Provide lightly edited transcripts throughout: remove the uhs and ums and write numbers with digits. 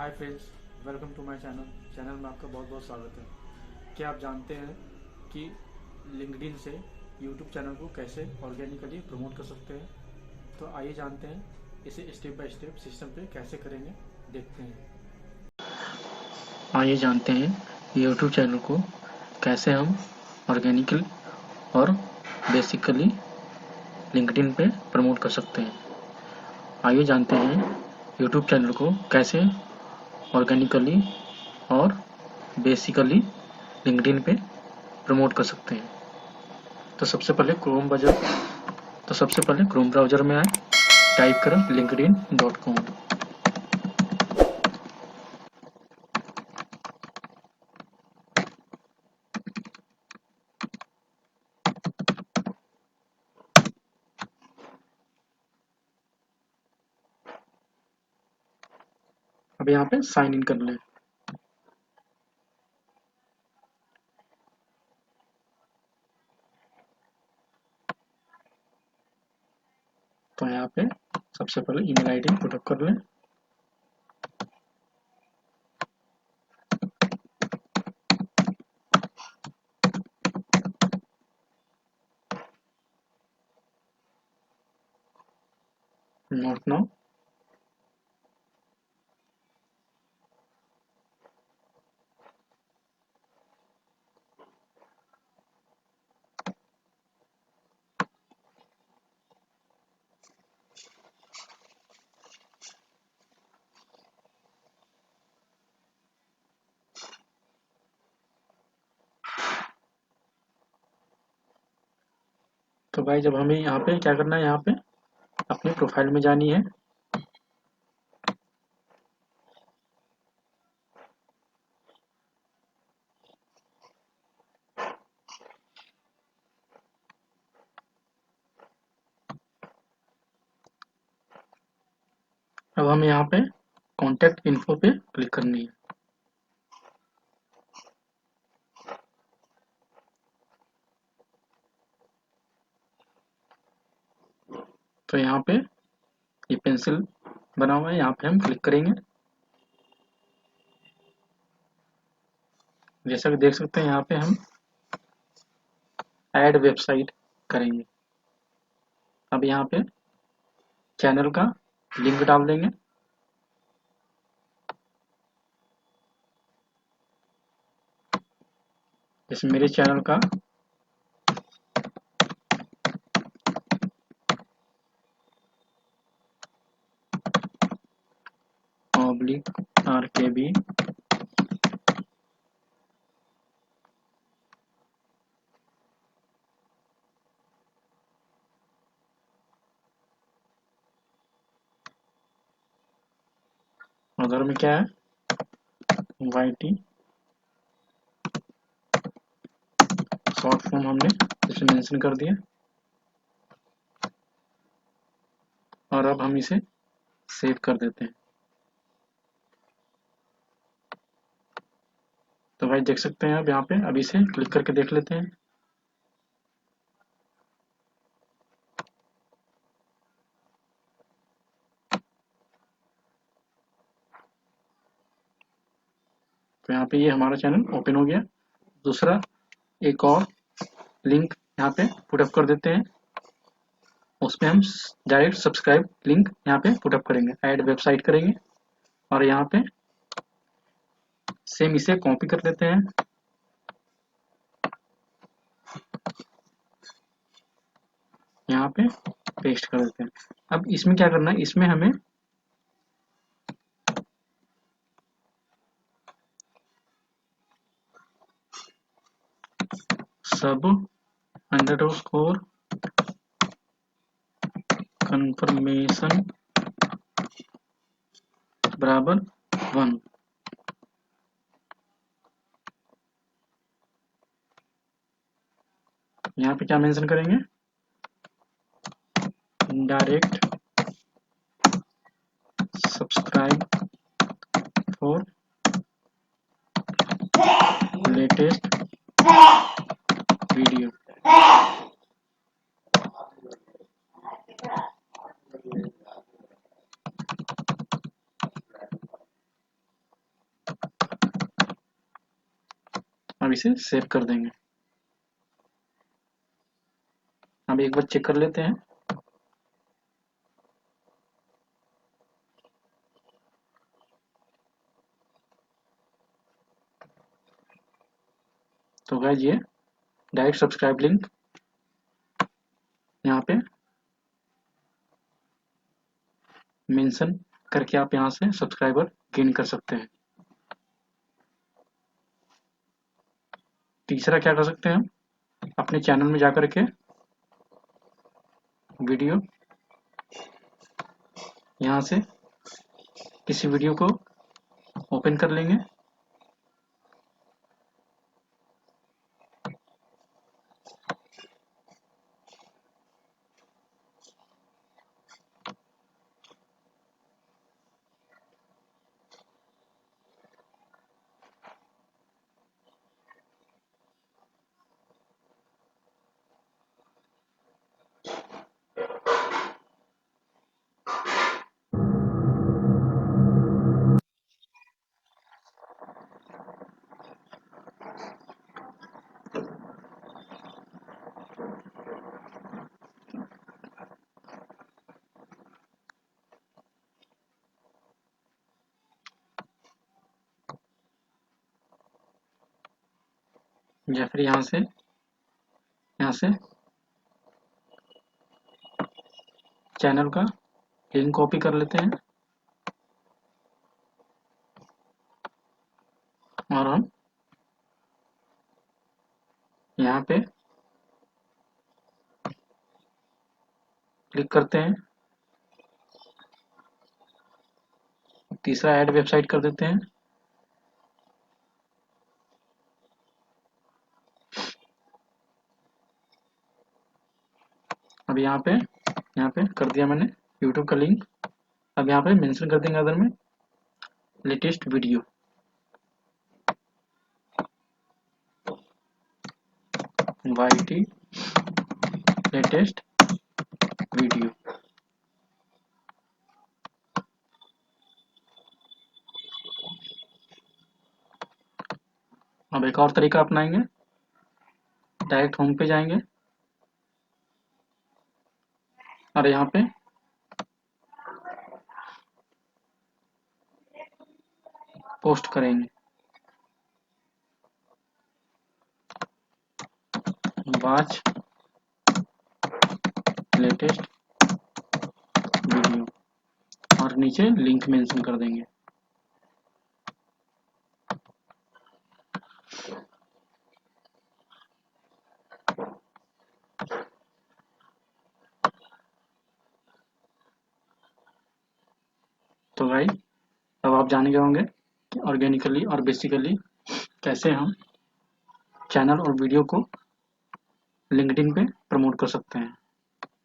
Hi friends, welcome to my channel में आपका बहुत बहुत स्वागत है। क्या आप जानते हैं कि लिंक्डइन से यूट्यूब चैनल को कैसे ऑर्गेनिकली प्रमोट कर सकते हैं? तो आइए जानते हैं इसे स्टेप बाय स्टेप सिस्टम पे कैसे करेंगे, देखते हैं। आइए जानते हैं यूट्यूब चैनल को कैसे हम ऑर्गेनिकल और बेसिकली लिंक्डइन पे प्रमोट कर सकते हैं। आइए जानते हैं यूट्यूब चैनल को कैसे ऑर्गेनिकली और बेसिकली लिंक्डइन पे प्रमोट कर सकते हैं। तो सबसे पहले क्रोम ब्राउज़र में आए, टाइप करें linkedin.com। अब यहाँ पे साइन इन कर लें। तो यहाँ पे सबसे पहले ईमेल आईडी पुटअप कर लें। Note now. तो भाई जब हमें यहाँ पे क्या करना है, यहाँ पे अपने प्रोफाइल में जानी है। अब हमें यहाँ पे कॉन्टैक्ट इन्फो पे क्लिक करनी है। तो यहाँ पे ये पेंसिल बना हुआ है, यहाँ पे हम क्लिक करेंगे। जैसा कि देख सकते हैं यहाँ पे हम ऐड वेबसाइट करेंगे। अब यहाँ पे चैनल का लिंक डाल देंगे। जैसे मेरे चैनल का /RKB अदर में क्या है YT शॉर्ट फॉर्म हमने इसमें मेंशन कर दिया। और अब हम इसे सेव कर देते हैं। तो भाई देख सकते हैं अब यहाँ पे, अब इसे क्लिक करके देख लेते हैं। तो यहाँ पे ये हमारा चैनल ओपन हो गया। दूसरा एक और लिंक यहाँ पे पुटअप कर देते हैं। उसमें हम डायरेक्ट सब्सक्राइब लिंक यहाँ पे पुटअप करेंगे, ऐड वेबसाइट करेंगे और यहाँ पे सेम इसे कॉपी कर लेते हैं। यहाँ पे पेस्ट कर देते हैं। अब इसमें क्या करना है, इसमें हमें सब अंडरस्कोर कंफर्मेशन बराबर 1। यहाँ पे क्या मेंशन करेंगे, direct subscribe for latest video. अब इसे सेव कर देंगे। अब एक बार चेक कर लेते हैं। तो गाइस ये डायरेक्ट सब्सक्राइब लिंक यहाँ पे मेंशन करके आप यहाँ से सब्सक्राइबर गेन कर सकते हैं। तीसरा क्या कर सकते हैं हम, अपने चैनल में जाकर के वीडियो यहाँ से किसी वीडियो को ओपन कर लेंगे। या फिर यहाँ से चैनल का लिंक कॉपी कर लेते हैं और हम यहाँ पे क्लिक करते हैं। तीसरा ऐड वेबसाइट कर देते हैं। अब यहाँ पे कर दिया मैंने YouTube का लिंक। अब यहाँ पे मेंशन कर देंगे अदर में latest video. YT latest video. अब एक और तरीका अपनाएंगे, डायरेक्ट होम पे जाएंगे और यहाँ पे पोस्ट करेंगे वॉच लेटेस्ट वीडियो और नीचे लिंक मेंशन कर देंगे। तो भाई अब आप जान गए होंगे कि ऑर्गेनिकली और बेसिकली कैसे हम चैनल और वीडियो को लिंक्डइन पे प्रमोट कर सकते हैं।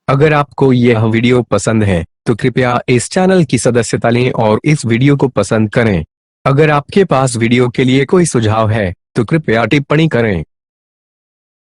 अगर आपको यह वीडियो पसंद है तो कृपया इस चैनल की सदस्यता लें और इस वीडियो को पसंद करें। अगर आपके पास वीडियो के लिए कोई सुझाव है तो कृपया टिप्पणी करें।